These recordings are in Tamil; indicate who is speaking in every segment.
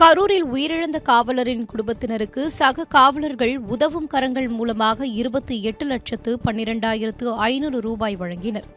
Speaker 1: கரூரில் உயிரிழந்த காவலரின் குடும்பத்தினருக்கு சக காவலர்கள் உதவும் கரங்கள் மூலமாக 28,12,500 ரூபாய் வழங்கினர்.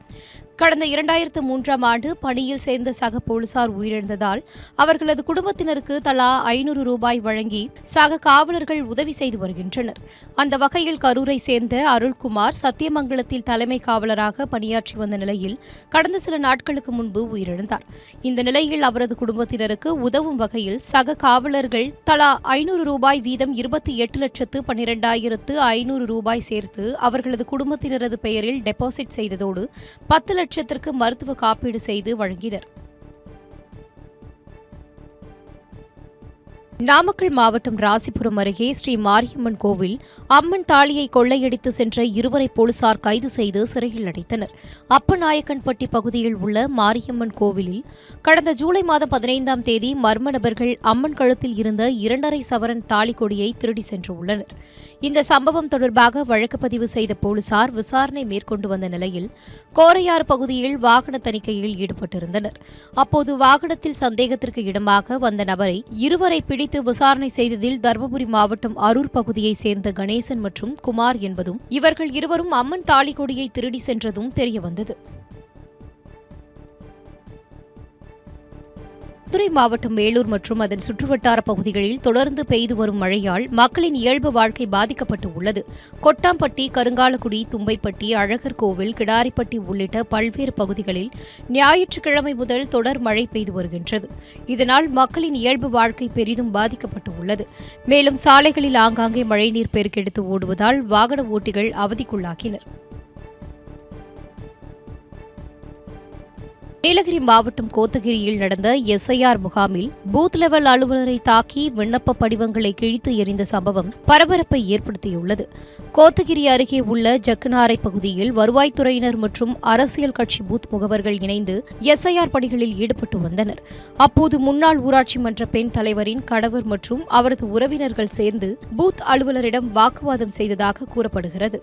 Speaker 1: கடந்த 2003ஆம் ஆண்டு பணியில் சேர்ந்த சக போலீசார் உயிரிழந்ததால் அவர்களது குடும்பத்தினருக்கு தலா 500 ரூபாய் வழங்கி சக காவலர்கள் உதவி செய்து வருகின்றனர். அந்த வகையில் கரூரை சேர்ந்த அருள்குமார் சத்தியமங்கலத்தில் தலைமை காவலராக பணியாற்றி வந்த நிலையில் கடந்த சில நாட்களுக்கு முன்பு உயிரிழந்தார். இந்த நிலையில் அவரது குடும்பத்தினருக்கு உதவும் வகையில் சக காவலர்கள் தலா 500 ரூபாய் வீதம் 28,12,500 ரூபாய் சேர்த்து அவர்களது குடும்பத்தினரது பெயரில் டெபாசிட் செய்ததோடு 10 லட்சத்திற்கு மருத்துவ காப்பீடு செய்து வழங்கினர். நாமக்கல் மாவட்டம் ராசிபுரம் அருகே ஸ்ரீ மாரியம்மன் கோவில் அம்மன் தாலியை கொள்ளையடித்து சென்ற 2 போலீசார் கைது செய்து சிறையில் அடைத்தனர். அப்பநாயக்கன்பட்டி பகுதியில் உள்ள மாரியம்மன் கோவிலில் கடந்த ஜூலை மாதம் 15ஆம் தேதி மர்ம நபர்கள் அம்மன் கழுத்தில் இருந்த 2.5 சவரன் தாலி கொடியை திருடி சென்றுள்ளனர். இந்த சம்பவம் தொடர்பாக வழக்கு பதிவு செய்த போலீசார் விசாரணை மேற்கொண்டு வந்த நிலையில் கோரையாறு பகுதியில் வாகன தணிக்கையில் ஈடுபட்டிருந்தனர். அப்போது வாகனத்தில் சந்தேகத்திற்கு இடமாக வந்த நபரை 2 பிடித்து விசாரணை செய்ததில் தருமபுரி மாவட்டம் அரூர் பகுதியைச் சேர்ந்த கணேசன் மற்றும் குமார் என்பதும் இவர்கள் இருவரும் அம்மன் தாலி கொடியை திருடி சென்றதும் தெரியவந்தது. மதுரை மாவட்டம் மேலூர் மற்றும் அதன் சுற்றுவட்டார பகுதிகளில் தொடர்ந்து பெய்து வரும் மழையால் மக்களின் இயல்பு வாழ்க்கை பாதிக்கப்பட்டு உள்ளது. கொட்டாம்பட்டி, கருங்காலக்குடி, தும்பைப்பட்டி, அழகர் கோவில், கிடாரிப்பட்டி உள்ளிட்ட பல்வேறு பகுதிகளில் ஞாயிற்றுக்கிழமை முதல் தொடர் மழை பெய்து வருகின்றது. இதனால் மக்களின் இயல்பு வாழ்க்கை பெரிதும் பாதிக்கப்பட்டு உள்ளது. மேலும் சாலைகளில் ஆங்காங்கே மழைநீர் பெருக்கெடுத்து ஓடுவதால் வாகன ஓட்டிகள் அவதிக்குள்ளாகினர். நீலகிரி மாவட்டம் கோத்தகிரியில் நடந்த எஸ்ஐஆர் முகாமில் பூத் லெவல் அலுவலரை தாக்கி விண்ணப்ப படிவங்களை கிழித்து எறிந்த சம்பவம் பரபரப்பை ஏற்படுத்தியுள்ளது. கோத்தகிரி அருகே உள்ள ஜக்கனாரை பகுதியில் வருவாய்த்துறையினர் மற்றும் அரசியல் கட்சி பூத் முகவர்கள் இணைந்து எஸ்ஐஆர் பணிகளில் ஈடுபட்டு வந்தனர். அப்போது முன்னாள் ஊராட்சி மன்ற பெண் தலைவரின் கணவர் மற்றும் அவரது உறவினர்கள் சேர்ந்து பூத் அலுவலரிடம் வாக்குவாதம் செய்ததாக கூறப்படுகிறது.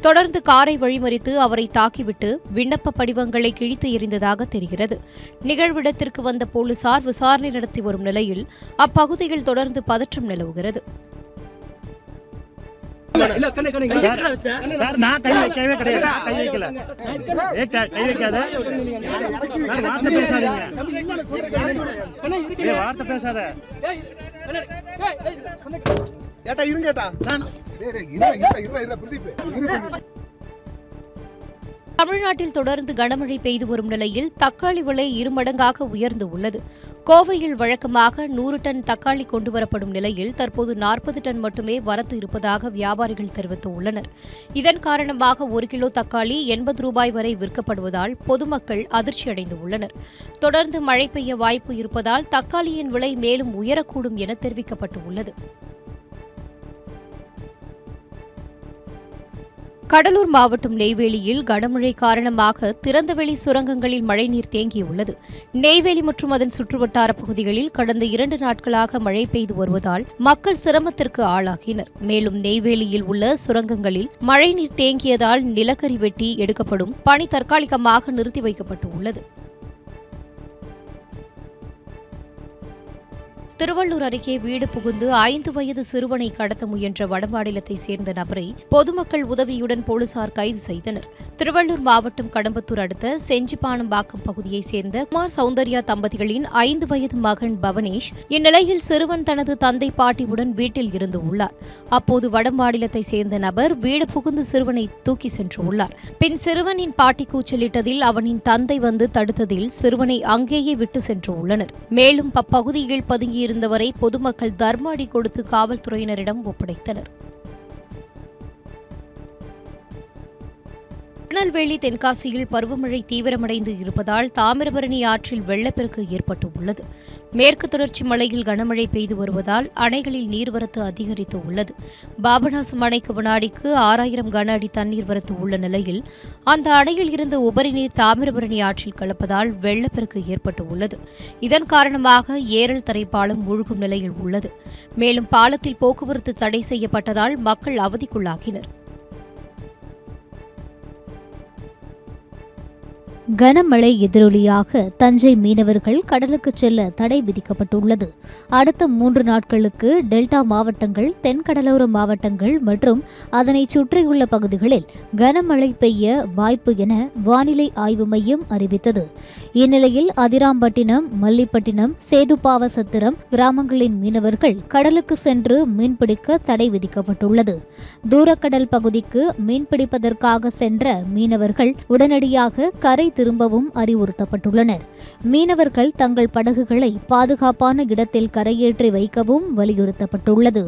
Speaker 1: தொடர்ந்து காரை வழிமறித்து அவரை தாக்கிவிட்டு விண்ணப்ப படிவங்களை கிழித்து எறிந்ததாக தெரிகிறது. நிகழ்விடத்திற்கு வந்த போலீசார் விசாரணை நடத்தி வரும் நிலையில் அப்பகுதியில் தொடர்ந்து பதற்றம் நிலவுகிறது. தமிழ்நாட்டில் தொடர்ந்து கனமழை பெய்து வரும் நிலையில் தக்காளி விலை 2 மடங்காக உயர்ந்து உள்ளது. கோவையில் வழக்கமாக 100 டன் தக்காளி கொண்டுவரப்படும் நிலையில் தற்போது 40 டன் மட்டுமே வரத்து இருப்பதாக வியாபாரிகள் தெரிவித்துள்ளனர். இதன் காரணமாக 1 கிலோ தக்காளி 80 ரூபாய் வரை விற்கப்படுவதால் பொதுமக்கள் அதிர்ச்சியடைந்து உள்ளனர். தொடர்ந்து மழை பெய்ய வாய்ப்பு இருப்பதால் தக்காளியின் விலை மேலும் உயரக்கூடும் என தெரிவிக்கப்பட்டுள்ளது. கடலூர் மாவட்டம் நெய்வேலியில் கனமழை காரணமாக திறந்தவெளி சுரங்கங்களில் மழைநீர் தேங்கியுள்ளது. நெய்வேலி மற்றும் அதன் சுற்றுவட்டார பகுதிகளில் கடந்த 2 நாட்களாக மழை பெய்து வருவதால் மக்கள் சிரமத்திற்கு ஆளாகினர். மேலும் நெய்வேலியில் உள்ள சுரங்கங்களில் மழைநீர் தேங்கியதால் நிலக்கரி வெட்டி எடுக்கப்படும் பணி தற்காலிகமாக நிறுத்தி வைக்கப்பட்டுள்ளது. திருவள்ளூர் அருகே வீடு புகுந்து 5 வயது சிறுவனை கடத்த முயன்ற வடமாநிலத்தைச் சேர்ந்த நபரை பொதுமக்கள் உதவியுடன் போலீசார் கைது செய்தனர். திருவள்ளூர் மாவட்டம் கடம்பத்தூர் அடுத்த செஞ்சிபானம்பாக்கம் பகுதியைச் சேர்ந்த குமார் சௌந்தர்யா தம்பதிகளின் 5 வயது மகன் பவனேஷ் இந்நிலையில் சிறுவன் தனது தந்தை பாட்டியுடன் வீட்டில் இருந்து உள்ளார். அப்போது வடமாநிலத்தைச் சேர்ந்த நபர் வீடு புகுந்து சிறுவனை தூக்கி சென்றுள்ளார். பின் சிறுவனின் பாட்டி கூச்சலிட்டதில் அவனின் தந்தை வந்து தடுத்ததில் சிறுவனை அங்கேயே விட்டு சென்று உள்ளனர். மேலும் அப்பகுதியில் பதுங்கி இருந்தவரை பொதுமக்கள் தர்மஅடி கொடுத்து காவல்துறையினரிடம் ஒப்படைத்தனர். திருநெல்வேலி தென்காசியில் பருவமழை தீவிரமடைந்து இருப்பதால் தாமிரபரணி ஆற்றில் வெள்ளப்பெருக்கு ஏற்பட்டுள்ளது. மேற்கு தொடர்ச்சி மலையில் கனமழை பெய்து வருவதால் அணைகளில் நீர்வரத்து அதிகரித்து உள்ளது. பாபநாசம் அணைக்கு வினாடிக்கு 6000 கன அடி தண்ணீர் வரத்து உள்ள நிலையில் அந்த அணையில் இருந்து உபரி நீர் தாமிரபரணி ஆற்றில் கலப்பதால் வெள்ளப்பெருக்கு ஏற்பட்டுள்ளது. இதன் காரணமாக ஏரல் தரைப்பாலம் மூழ்கும் நிலையில் உள்ளது. மேலும் பாலத்தில் போக்குவரத்து தடை செய்யப்பட்டதால் மக்கள் அவதிக்குள்ளாகினர்.
Speaker 2: கனமழை எதிரொலியாக தஞ்சை மீனவர்கள் கடலுக்கு செல்ல தடை விதிக்கப்பட்டுள்ளது. அடுத்த 3 நாட்களுக்கு டெல்டா மாவட்டங்கள், தென்கடலோர மாவட்டங்கள் மற்றும் அதனை சுற்றியுள்ள பகுதிகளில் கனமழை பெய்ய வாய்ப்பு என வானிலை ஆய்வு மையம் அறிவித்தது. இந்நிலையில் அதிராம்பட்டினம், மல்லிப்பட்டினம், சேதுபாவசத்திரம் கிராமங்களின் மீனவர்கள் கடலுக்கு சென்று மீன்பிடிக்க தடை விதிக்கப்பட்டுள்ளது. தூரக்கடல் பகுதிக்கு மீன்பிடிப்பதற்காக சென்ற மீனவர்கள் உடனடியாக கரை திரும்பவும் அறிவுறுத்தப்பட்டுள்ளனர். மீனவர்கள் தங்கள் படகுகளை பாதுகாப்பான இடத்தில் கரையேற்றி வைக்கவும் வலியுறுத்தப்பட்டுள்ளது.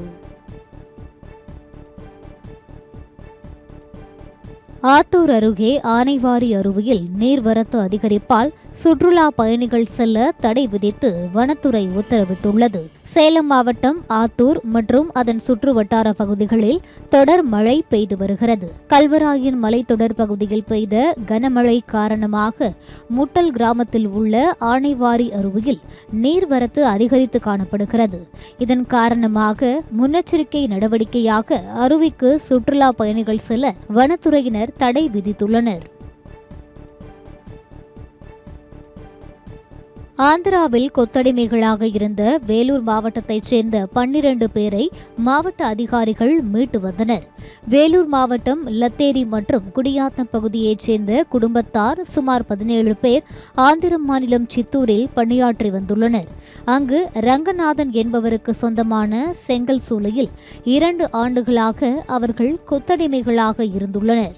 Speaker 2: ஆத்தூர் அருகே ஆனைவாரி அருவியில் நீர்வரத்து அதிகரிப்பால் சுற்றுலா பயணிகள் செல்ல தடை விதித்து வனத்துறை உத்தரவிட்டுள்ளது. சேலம் மாவட்டம் ஆத்தூர் மற்றும் அதன் சுற்று வட்டார பகுதிகளில் தொடர் மழை பெய்து வருகிறது. கல்வராயன் மலைத்தொடர் பகுதியில் பெய்த கனமழை காரணமாக முட்டல் கிராமத்தில் உள்ள ஆனைவாரி அருவியில் நீர்வரத்து அதிகரித்து காணப்படுகிறது. இதன் காரணமாக முன்னெச்சரிக்கை நடவடிக்கையாக அருவிக்கு சுற்றுலா பயணிகள் செல்ல வனத்துறையினர் தடை விதித்துள்ளனர். ஆந்திராவில் கொத்தடிமைகளாக இருந்த வேலூர் மாவட்டத்தைச் சேர்ந்த 12 பேரை மாவட்ட அதிகாரிகள் மீட்டு வந்தனர். வேலூர் மாவட்டம் லத்தேரி மற்றும் குடியாத்தம் பகுதியைச் சேர்ந்த குடும்பத்தார் சுமார் 17 பேர் ஆந்திர மாநிலம் சித்தூரில் பணியாற்றி வந்துள்ளனர். அங்கு ரங்கநாதன் என்பவருக்கு சொந்தமான செங்கல் சூளையில் 2 ஆண்டுகளாக அவர்கள் கொத்தடிமைகளாக இருந்துள்ளனர்.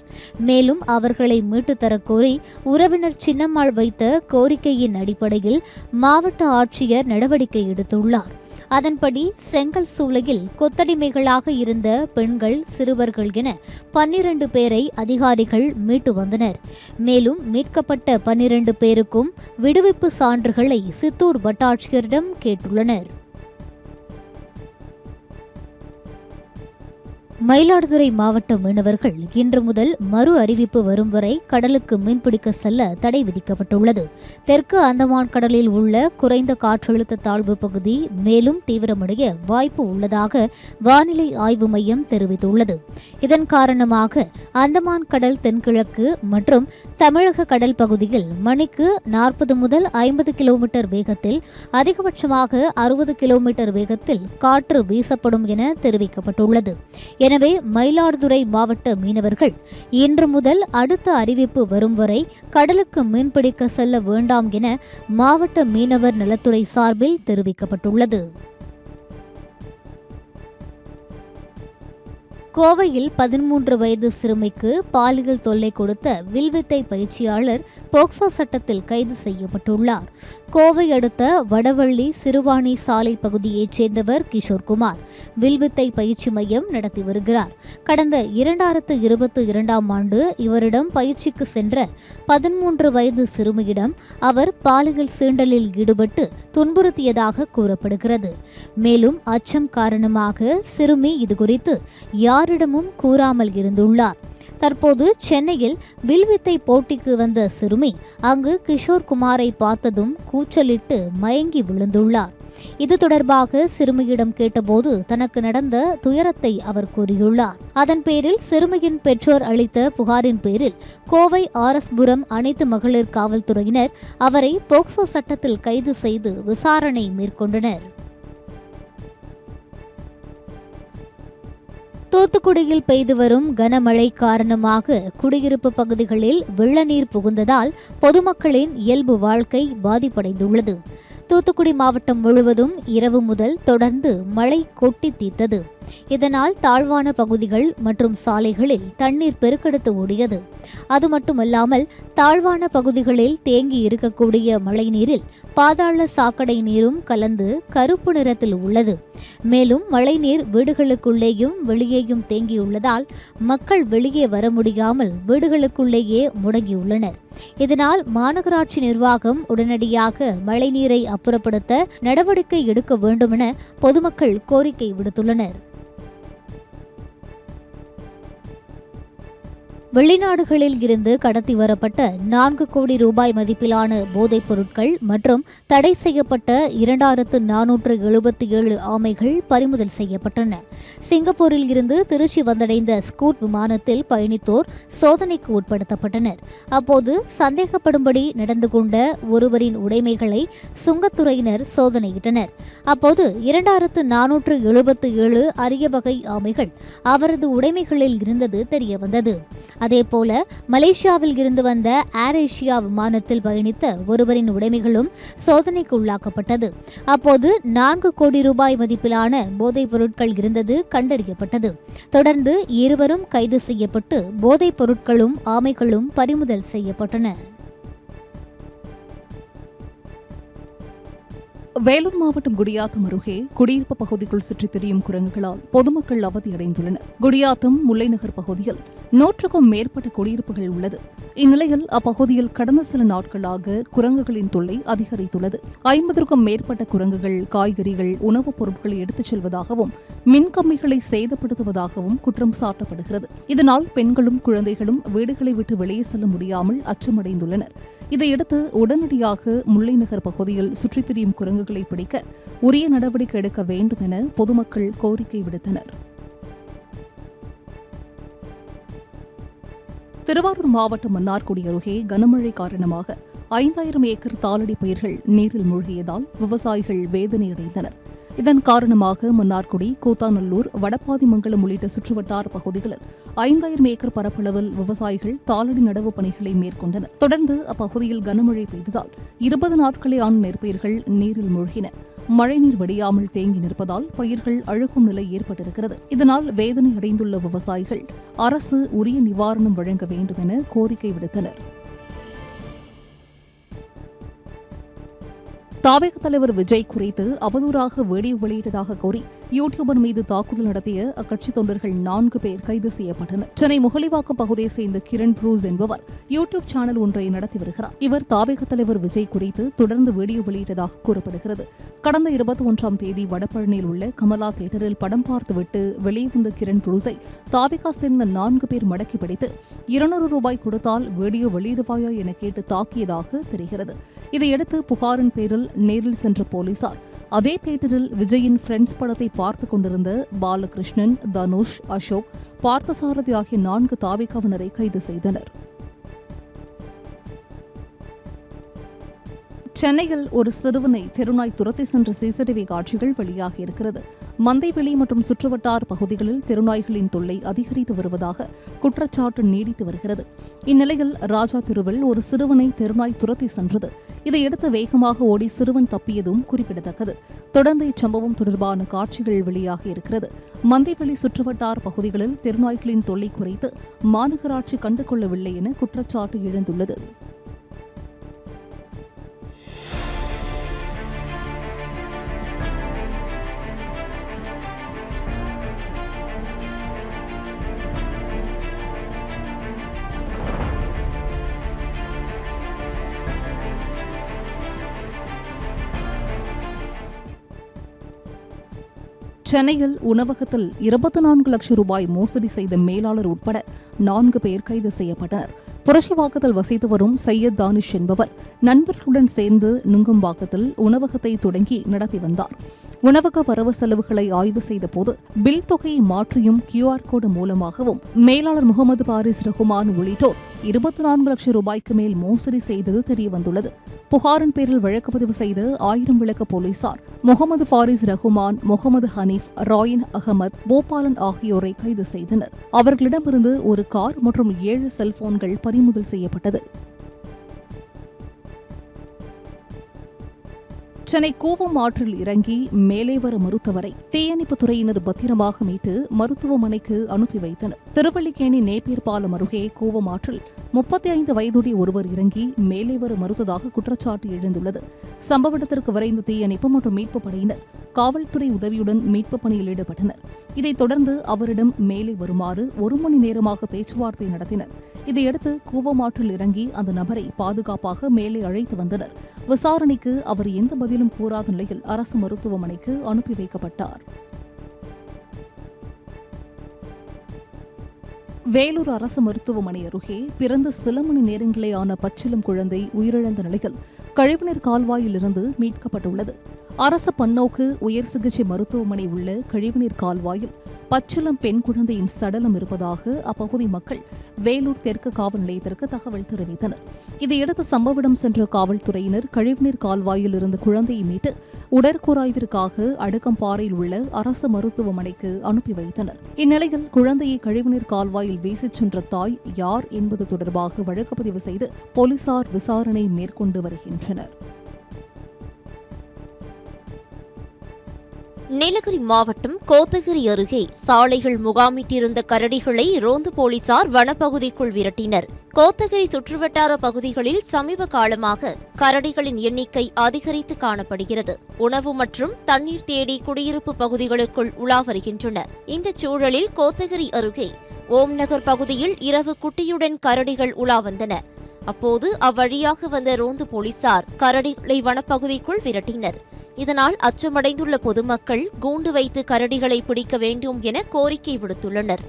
Speaker 2: மேலும் அவர்களை மீட்டுத் தரக்கோரி உறவினர் சின்னம்மாள் வைத்த கோரிக்கையின் அடிப்படையில் மாவட்ட ஆட்சியர் நடவடிக்கை எடுத்துள்ளார். அதன்படி செங்கல் சூளையில் கொத்தடிமைகளாக இருந்த பெண்கள், சிறுவர்கள் என 12 பேரை அதிகாரிகள் மீட்டு வந்தனர். மேலும் மீட்கப்பட்ட 12 பேருக்கும் விடுவிப்பு சான்றுகளை சித்தூர் வட்டாட்சியரிடம் கேட்டுள்ளனர். மயிலாடுதுறை மாவட்ட மீனவர்கள் இன்று முதல் மறு அறிவிப்பு வரும் வரை கடலுக்கு மீன்பிடிக்க செல்ல தடை விதிக்கப்பட்டுள்ளது. தெற்கு அந்தமான் கடலில் உள்ள குறைந்த காற்றழுத்த தாழ்வு பகுதி மேலும் தீவிரமடைய வாய்ப்பு உள்ளதாக வானிலை ஆய்வு மையம் தெரிவித்துள்ளது. இதன் காரணமாக அந்தமான் கடல் தென்கிழக்கு மற்றும் தமிழக கடல் பகுதியில் மணிக்கு 40 முதல் 50 கிலோமீட்டர் வேகத்தில், அதிகபட்சமாக 60 கிலோமீட்டர் வேகத்தில் காற்று வீசப்படும் என தெரிவிக்கப்பட்டுள்ளது. எனவே மயிலாடுதுறை மாவட்ட மீனவர்கள் இன்று முதல் அடுத்த அறிவிப்பு வரும் வரை கடலுக்கு மீன்பிடிக்க செல்ல வேண்டாம் என மாவட்ட மீனவர் நலத்துறை சார்பில் தெரிவிக்கப்பட்டுள்ளது. கோவையில் 13 வயது சிறுமிக்கு பாலியல் தொல்லை கொடுத்த வில்வித்தை பயிற்சியாளர் போக்சோ சட்டத்தில் கைது செய்யப்பட்டுள்ளார். கோவை அடுத்த வடவள்ளி சிறுவாணி சாலை பகுதியைச் சேர்ந்தவர் கிஷோர்குமார் வில்வித்தை பயிற்சி மையம் நடத்தி வருகிறார். கடந்த 2022ஆம் ஆண்டு இவரிடம் பயிற்சிக்கு சென்ற 13 வயது சிறுமியிடம் அவர் பாலியல் சீண்டலில் ஈடுபட்டு துன்புறுத்தியதாக கூறப்படுகிறது. மேலும் அச்சம் காரணமாக சிறுமி இதுகுறித்து யாரிடமும் கூறாமல் இருந்துள்ளார். தற்போது சென்னையில் வில்வித்தை போட்டிக்கு வந்த சிறுமி அங்கு கிஷோர்குமாரை பார்த்ததும் கூச்சலிட்டு மயங்கி விழுந்துள்ளார். இது தொடர்பாக சிறுமியிடம் கேட்டபோது தனக்கு நடந்த துயரத்தை அவர் கூறியுள்ளார். அதன் பேரில் சிறுமியின் பெற்றோர் அளித்த புகாரின் பேரில் கோவை ஆர்எஸ்புரம் அனைத்து மகளிர் காவல்துறையினர் அவரை போக்சோ சட்டத்தில் கைது செய்து விசாரணை மேற்கொண்டனர். தூத்துக்குடியில் பெய்து வரும் கனமழை காரணமாக குடியிருப்பு பகுதிகளில் வெள்ள நீர் புகுந்ததால் பொதுமக்களின் இயல்பு வாழ்க்கை பாதிப்படைந்துள்ளது. தூத்துக்குடி மாவட்டம் முழுவதும் இரவு முதல் தொடர்ந்து மழை கொட்டி தீர்த்தது. இதனால் தாழ்வான பகுதிகள் மற்றும் சாலைகளில் தண்ணீர் பெருக்கெடுத்து ஓடியது. அது மட்டுமல்லாமல் தாழ்வான பகுதிகளில் தேங்கி இருக்கக்கூடிய மழை நீரில் பாதாள சாக்கடை நீரும் கலந்து கருப்பு நிறத்தில் உள்ளது. மேலும் மழைநீர் வீடுகளுக்குள்ளேயும் வெளியேயும் தேங்கியுள்ளதால் மக்கள் வெளியே வர முடியாமல் வீடுகளுக்குள்ளேயே முடங்கியுள்ளனர். இதனால் மாநகராட்சி நிர்வாகம் உடனடியாக மழைநீரை அப்புறப்படுத்த நடவடிக்கை எடுக்க வேண்டுமென பொதுமக்கள் கோரிக்கை விடுத்துள்ளனர். வெளிநாடுகளில் இருந்து கடத்தி வரப்பட்ட 4 கோடி ரூபாய் மதிப்பிலான போதைப் பொருட்கள் மற்றும் தடை செய்யப்பட்ட 2477 ஆமைகள் பறிமுதல் செய்யப்பட்டன. சிங்கப்பூரில் இருந்து திருச்சி வந்தடைந்த ஸ்கூட் விமானத்தில் பயணித்தோர் சோதனைக்கு உட்படுத்தப்பட்டனர். அப்போது சந்தேகப்படும்படி நடந்து கொண்ட ஒருவரின் உடைமைகளை சுங்கத்துறையினர் சோதனையிட்டனர். அப்போது 2477 அரிய வகை ஆமைகள் அவரது உடைமைகளில் இருந்தது தெரியவந்தது. அதேபோல மலேசியாவில் இருந்து வந்த ஏர் ஏசியா விமானத்தில் பயணித்த ஒருவரின் உடைமைகளும் சோதனைக்கு உள்ளாக்கப்பட்டது. அப்போது 4 கோடி ரூபாய் மதிப்பிலான போதைப் பொருட்கள் இருந்தது கண்டறியப்பட்டது. தொடர்ந்து இருவரும் கைது செய்யப்பட்டு போதைப் பொருட்களும் ஆமைகளும் பறிமுதல் செய்யப்பட்டன.
Speaker 3: வேலூர் மாவட்டம் குடியாத்தம் அருகே குடியிருப்பு பகுதிக்குள் சுற்றித் திரியும் குரங்குகளால் பொதுமக்கள் அவதியடைந்துள்ளனர். குடியாத்தம் முல்லைநகர் பகுதியில் 100க்கும் மேற்பட்ட குடியிருப்புகள் உள்ளது. இந்நிலையில் அப்பகுதியில் கடந்த சில நாட்களாக குரங்குகளின் தொல்லை அதிகரித்துள்ளது. 50க்கும் மேற்பட்ட குரங்குகள் காய்கறிகள், உணவுப் பொருட்களை எடுத்துச் செல்வதாகவும் மின்கம்பிகளை சேதப்படுத்துவதாகவும் குற்றம் சாட்டப்படுகிறது. இதனால் பெண்களும் குழந்தைகளும் வீடுகளை விட்டு வெளியே செல்ல முடியாமல் அச்சமடைந்துள்ளனர். இதையடுத்து உடனடியாக முல்லைநகர் பகுதியில் சுற்றித் திரியும் குரங்குகளை பிடிக்க உரிய நடவடிக்கை எடுக்க வேண்டும் என பொதுமக்கள் கோரிக்கை விடுத்தனர். திருவாரூர் மாவட்டம் மன்னார்குடி அருகே கனமழை காரணமாக 5000 ஏக்கர் தாளடி பயிர்கள் நீரில் மூழ்கியதால் விவசாயிகள் வேதனையடைந்தனர். இதன் காரணமாக மன்னார்குடி, கூத்தாநல்லூர், வடபாதிமங்கலம் உள்ளிட்ட சுற்றுவட்டார பகுதிகளில் 5000 ஏக்கர் பரப்பளவில் விவசாயிகள் தாளடி நடவு பணிகளை மேற்கொண்டனர். தொடர்ந்து அப்பகுதியில் கனமழை பெய்ததால் 20 நாட்களே ஆன நெற்பயிர்கள் நீரில் மூழ்கின. மழைநீர் வடியாமல் தேங்கி நிற்பதால் பயிர்கள் அழுகும் நிலை ஏற்பட்டிருக்கிறது. இதனால் வேதனை அடைந்துள்ள விவசாயிகள் அரசு உரிய நிவாரணம் வழங்க வேண்டும் என கோரிக்கை விடுத்தனர். தாவேக தலைவர் விஜய் குறித்து அவதூறாக வீடியோ வெளியிட்டதாக கூறி யூடியூபர் மீது தாக்குதல் நடத்திய அக்கட்சி தொண்டர்கள் 4 பேர் கைது செய்யப்பட்டனர். சென்னை முகலிவாக்கம் பகுதியை சேர்ந்த கிரண் ப்ரூஸ் என்பவர் யூடியூப் சேனல் ஒன்றை நடத்தி வருகிறார். இவர் தாவேக தலைவர் விஜய் குறித்து தொடர்ந்து வீடியோ வெளியிட்டதாக கூறப்படுகிறது. கடந்த 21ஆம் தேதி வடபழனியில் உள்ள கமலா தியேட்டரில் படம் பார்த்துவிட்டு வெளியே வந்த கிரண் ப்ரூஸை தாவேகா சேர்ந்த 4 பேர் மடக்கி பிடித்து 200 ரூபாய் கொடுத்தால் வீடியோ வெளியிடுவாயா என கேட்டு தாக்கியதாக தெரிகிறது. இதையடுத்து புகாரின் பேரில் நேரில் சென்ற போலீசார் அதே தியேட்டரில் விஜயின் ஃப்ரெண்ட்ஸ் படத்தை பார்த்துக் கொண்டிருந்த பாலகிருஷ்ணன், தனுஷ், அசோக், பார்த்தசாரதி ஆகிய 4 தாவேகாவினரை கைது செய்தனர். சென்னையில் ஒரு சிறுவனை தெருநாய் துரத்தி சென்ற சிசிடிவி காட்சிகள் வெளியாகியிருக்கிறது. மந்தைவெளி மற்றும் சுற்றுவட்டார பகுதிகளில் தெருநாய்களின் தொல்லை அதிகரித்து வருவதாக குற்றச்சாட்டு நீடித்து வருகிறது. இந்நிலையில் ராஜா தெருவில் ஒரு சிறுவனை தெருநாய் துரத்தி சென்றது. இதையடுத்து வேகமாக ஓடி சிறுவன் தப்பியதும் குறிப்பிடத்தக்கது. தொடர்ந்து இச்சம்பவம் தொடர்பான காட்சிகள் வெளியாகியிருக்கிறது. மந்தைவெளி சுற்றுவட்டார பகுதிகளில் தெருநாய்களின் தொல்லை குறித்து மாநகராட்சி கண்டுகொள்ளவில்லை என குற்றச்சாட்டு எழுந்துள்ளது. சென்னையில் உணவகத்தில் 24 லட்சம் ரூபாய் மோசடி செய்த மேலாளர் உட்பட 4 பேர் கைது செய்யப்பட்டனர். புரட்சிவாக்கத்தில் வசித்து வரும் சையத் தானிஷ் என்பவர் நண்பர்களுடன் சேர்ந்து நுங்கம்பாக்கத்தில் உணவகத்தை தொடங்கி நடத்தி வந்தார். உணவக வரவு செலவுகளை ஆய்வு செய்த போது பில் தொகையை மாற்றியும் QR கோடு மூலமாகவும் மேலாளர் முகமது பாரிஸ் ரஹ்மான் உள்ளிட்டோர் 24 லட்சம் ரூபாய்க்கு மேல் மோசடி செய்தது தெரியவந்துள்ளது. புகாரின் பேரில் வழக்கு பதிவு செய்த 1000 விளக்க போலீசார் முகமது பாரிஸ் ரஹ்மான், முகமது ஹனீப், ராயின் அகமது, பூபாலன் ஆகியோரை கைது செய்தனர். அவர்களிடமிருந்து ஒரு கார் மற்றும் 7 செல்போன்கள் பறிமுதல் செய்யப்பட்டது. சென்னை கூவம் ஆற்றில் இறங்கி மேலே வர மறுத்தவரை தீயணைப்புத் துறையினர் பத்திரமாக மீட்டு மருத்துவமனைக்கு அனுப்பி வைத்தனர். திருவல்லிக்கேணி நேப்பியர் பாலம் அருகே கூவம் ஆற்றில் 35 வயதுடைய ஒருவர் இறங்கி மேலே வர மறுத்ததாக குற்றச்சாட்டு எழுந்துள்ளது. சம்பவ இடத்திற்கு விரைந்த தீயணைப்பு மற்றும் மீட்புப் படையினர் காவல்துறை உதவியுடன் மீட்புப் பணியில் ஈடுபட்டனர். இதைத் தொடர்ந்து அவரிடம் மேலே வருமாறு 1 மணி நேரமாக பேச்சுவார்த்தை நடத்தினர். இதையடுத்து கூவம் ஆற்றில் இறங்கி அந்த நபரை பாதுகாப்பாக மேலே அழைத்து வந்தனர். விசாரணைக்கு அவர் எந்த பதிலும் கூறாத நிலையில் அரசு மருத்துவமனைக்கு அனுப்பி வைக்கப்பட்டார். வேலூர் அரசு மருத்துவமனை அருகே பிறந்த சில மணி நேரங்களே ஆன பச்சிளம் குழந்தை உயிரிழந்த நிலையில் கழிவுநீர் கால்வாயிலிருந்து மீட்கப்பட்டுள்ளது. அரசு பன்னோக்கு உயர் சிகிச்சை மருத்துவமனை உள்ள கழிவுநீர் கால்வாயில் பச்சிளம் பெண் குழந்தையின் சடலம் இருப்பதாக அப்பகுதி மக்கள் வேலூர் தெற்கு காவல் நிலையத்திற்கு தகவல் தெரிவித்தனர். இதையடுத்து சம்பவ இடம் சென்ற காவல்துறையினர் கழிவுநீர் கால்வாயில் இருந்து குழந்தையை மீட்டு உடற்கூராய்விற்காக அடுக்கம்பாறையில் உள்ள அரசு மருத்துவமனைக்கு அனுப்பி வைத்தனர். இந்நிலையில் குழந்தையை கழிவுநீர் கால்வாயில் வீசிச் சென்ற தாய் யார் என்பது தொடர்பாக வழக்கு பதிவு செய்து போலீசார் விசாரணை மேற்கொண்டு வருகின்றனர்.
Speaker 1: நீலகிரி மாவட்டம் கோத்தகிரி அருகே சாலைகள் முகாமிட்டிருந்த கரடிகளை ரோந்து போலீசார் வனப்பகுதிக்குள் விரட்டினர். கோத்தகிரி சுற்றுவட்டார பகுதிகளில் சமீப காலமாக கரடிகளின் எண்ணிக்கை அதிகரித்து காணப்படுகிறது. உணவு மற்றும் தண்ணீர் தேடி குடியிருப்பு பகுதிகளுக்குள் உலா வருகின்றன. இந்த சூழலில் கோத்தகிரி அருகே ஓம் நகர் பகுதியில் இரவு குட்டியுடன் கரடிகள் உலா வந்தன. அப்போது அவ்வழியாக வந்த ரோந்து போலீசார் கரடிகளை வனப்பகுதிக்குள் விரட்டினர். இதனால் அச்சமடைந்துள்ள பொதுமக்கள் கூண்டு வைத்து கரடிகளை பிடிக்க வேண்டும் என கோரிக்கை விடுத்துள்ளனர்.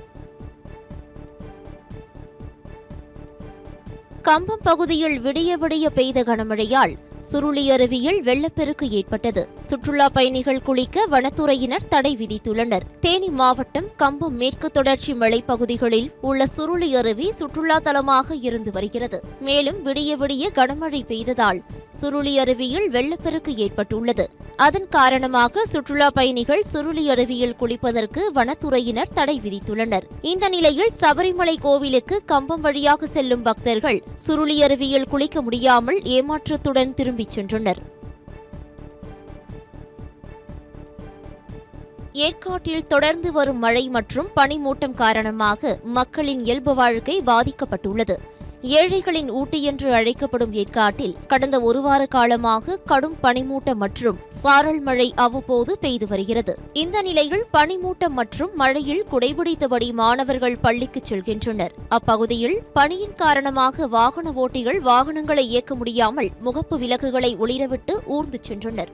Speaker 1: கம்பம் பகுதியில் விடிய விடிய பெய்த கனமழையால் சுருளி அருவியில் வெள்ளப்பெருக்கு ஏற்பட்டது. சுற்றுலா பயணிகள் குளிக்க வனத்துறையினர் தடை விதித்துள்ளனர். தேனி மாவட்டம் கம்பம் மேற்கு தொடர்ச்சி மலைப்பகுதிகளில் உள்ள சுருளி அருவி சுற்றுலா தலமாக இருந்து வருகிறது. மேலும் விடிய விடிய கனமழை பெய்ததால் சுருளி அருவியில் வெள்ளப்பெருக்கு ஏற்பட்டுள்ளது. அதன் காரணமாக சுற்றுலா பயணிகள் சுருளி அருவியில் குளிப்பதற்கு வனத்துறையினர் தடை விதித்துள்ளனர். இந்த நிலையில் சபரிமலை கோவிலுக்கு கம்பம் வழியாக செல்லும் பக்தர்கள் சுருளி அருவியில் குளிக்க முடியாமல் ஏமாற்றத்துடன் திரும்பிச் சென்றனர். ஏற்காட்டில் தொடர்ந்து வரும் மழை மற்றும் பனிமூட்டம் காரணமாக மக்களின் இயல்பு வாழ்க்கை பாதிக்கப்பட்டுள்ளது. ஏழைகளின் ஊட்டி என்று அழைக்கப்படும் ஏற்காட்டில் கடந்த ஒரு வார காலமாக கடும் பனிமூட்டம் மற்றும் சாரல் மழை அவ்வப்போது பெய்து வருகிறது. இந்த நிலையில் பனிமூட்டம் மற்றும் மழையில் குடைபிடித்தபடி மாணவர்கள் பள்ளிக்கு செல்கின்றனர். அப்பகுதியில் பனியின் காரணமாக வாகன ஓட்டிகள் வாகனங்களை இயக்க முடியாமல் முகப்பு விளக்குகளை ஒளிரவிட்டு ஊர்ந்து சென்றனர்.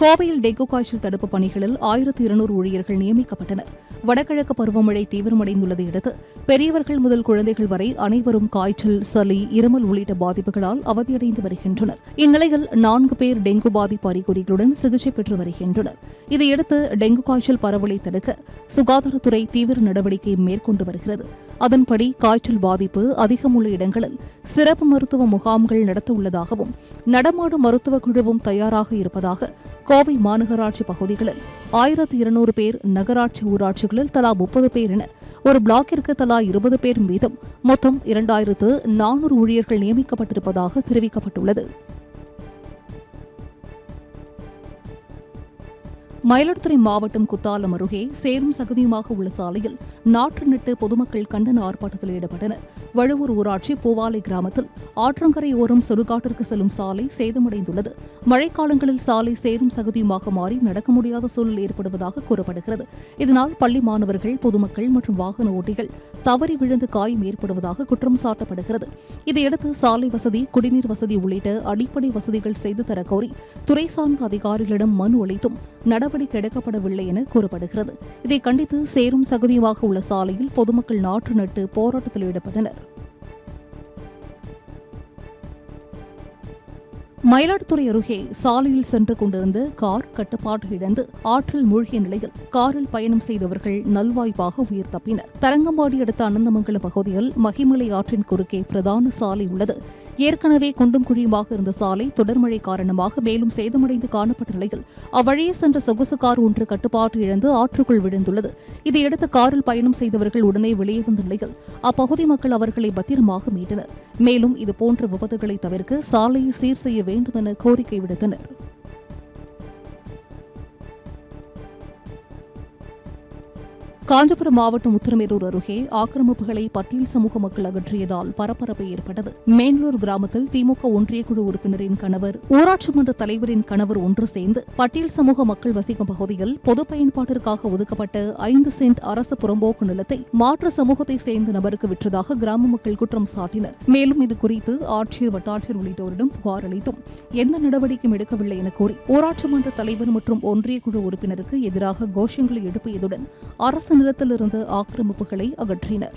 Speaker 3: கோவையில் டெங்கு காய்ச்சல் தடுப்பு பணிகளில் 1200 ஊழியர்கள் நியமிக்கப்பட்டனர். வடகிழக்கு பருவமழை தீவிரமடைந்துள்ளதை அடுத்து பெரியவர்கள் முதல் குழந்தைகள் வரை அனைவரும் காய்ச்சல், சளி, இருமல் உள்ளிட்ட பாதிப்புகளால் அவதியடைந்து வருகின்றனர். இந்நிலையில் 4 பேர் டெங்கு பாதிப்பு அறிகுறிகளுடன் சிகிச்சை பெற்று வருகின்றனர். இதையடுத்து டெங்கு காய்ச்சல் பரவலை தடுக்க சுகாதாரத்துறை தீவிர நடவடிக்கை மேற்கொண்டு வருகிறது. அதன்படி காய்ச்சல் பாதிப்பு அதிகம் உள்ள இடங்களில் சிறப்பு மருத்துவ முகாம்கள் நடத்த உள்ளதாகவும் நடமாடும் மருத்துவக் குழுவும் தயாராக இருப்பதாக கோவை மாநகராட்சி பகுதிகளில் 1200 பேர், நகராட்சி ஊராட்சிகளில் தலா 30 பேர் என ஒரு பிளாக்கிற்கு தலா 20 பேர் மீதும் மொத்தம் 2400 ஊழியர்கள் நியமிக்கப்பட்டிருப்பதாக தெரிவிக்கப்பட்டுள்ளது. மயிலாடுதுறை மாவட்டம் குத்தாலம் அருகே சேரும் சகதியுமாக உள்ள சாலையில் நாற்று நட்டு பொதுமக்கள் கண்டன ஆர்ப்பாட்டத்தில் ஈடுபட்டனர். வழுவூர் ஊராட்சி பூவாலை கிராமத்தில் ஆற்றங்கரை ஓரம் சுடுகாட்டிற்கு செல்லும் சாலை சேதமடைந்துள்ளது. மழைக்காலங்களில் சாலை சேரும் சகதியுமாக மாறி நடக்க முடியாத சூழல் ஏற்படுவதாக கூறப்படுகிறது. இதனால் பள்ளி மாணவர்கள், பொதுமக்கள் மற்றும் வாகன ஓட்டிகள் தவறி விழுந்து காயம் ஏற்படுவதாக குற்றம் சாட்டப்படுகிறது. இதையடுத்து சாலை வசதி, குடிநீர் வசதி உள்ளிட்ட அடிப்படை வசதிகள் செய்து தர கோரி துறை சார்ந்த அதிகாரிகளிடம் மனு அளித்தும் நடவடிக்கை எடுக்கப்படவில்லை என கூறப்படுகிறது. இதை கண்டித்து சேரும் சகதியுமாக உள்ள சாலையில் பொதுமக்கள் நாற்று நட்டு போராட்டத்தில் ஈடுபட்டனர். மயிலாடுதுறை அருகே சாலையில் சென்று கொண்டிருந்த கார் கட்டுப்பாடு இழந்து ஆற்றில் மூழ்கிய நிலையில் காரில் பயணம் செய்தவர்கள் நல்வாய்ப்பாக உயிர் தப்பினர். தரங்கம்பாடி அடுத்த அனந்தமங்கலம் பகுதியில் மகிமலை ஆற்றின் குறுக்கே பிரதான சாலை உள்ளது. ஏற்கனவே குண்டும் குழியுமாக இருந்த சாலை தொடர் மழை காரணமாக மேலும் சேதமடைந்து காணப்பட்ட நிலையில் அவ்வழியே சென்ற சொகுசு கார் ஒன்று கட்டுப்பாடு இழந்து ஆற்றுக்குள் விழுந்துள்ளது. இதையடுத்து காரில் பயணம் செய்தவர்கள் உடனே வெளியே வந்த நிலையில் அப்பகுதி மக்கள் அவர்களை பத்திரமாக மீட்டனர். மேலும் இதுபோன்ற விபத்துகளை தவிர்க்க சாலையை சீர் செய்ய வேண்டும் என கோரிக்கை விடுத்தனர். காஞ்சிபுரம் மாவட்டம் உத்திரமேரூர் அருகே ஆக்கிரமிப்புகளை பட்டியல் சமூக மக்கள் அகற்றியதால் பரபரப்பு ஏற்பட்டது. மேன்லூர் கிராமத்தில் திமுக ஒன்றிய குழு உறுப்பினரின் கணவர், ஊராட்சி மன்ற தலைவரின் கணவர் ஒன்று சேர்ந்து பட்டியல் சமூக மக்கள் வசிக்கும் பகுதியில் பொது பயன்பாட்டிற்காக ஒதுக்கப்பட்ட 5 சென்ட் அரசு புறம்போக்கு நிலத்தை மாற்று சமூகத்தை சேர்ந்த நபருக்கு விற்றதாக கிராம மக்கள் குற்றம் சாட்டினர். மேலும் இது குறித்து ஆட்சியர், வட்டாட்சியர் உள்ளிட்டோரிடம் புகார் அளித்தும் எந்த நடவடிக்கையும் எடுக்கவில்லை என கூறி ஊராட்சி மன்ற தலைவர் மற்றும் ஒன்றிய குழு உறுப்பினருக்கு எதிராக கோஷங்களை எழுப்பியதுடன் அரசு நிலத்திலிருந்து ஆக்கிரமிப்புகளை அகற்றினர்.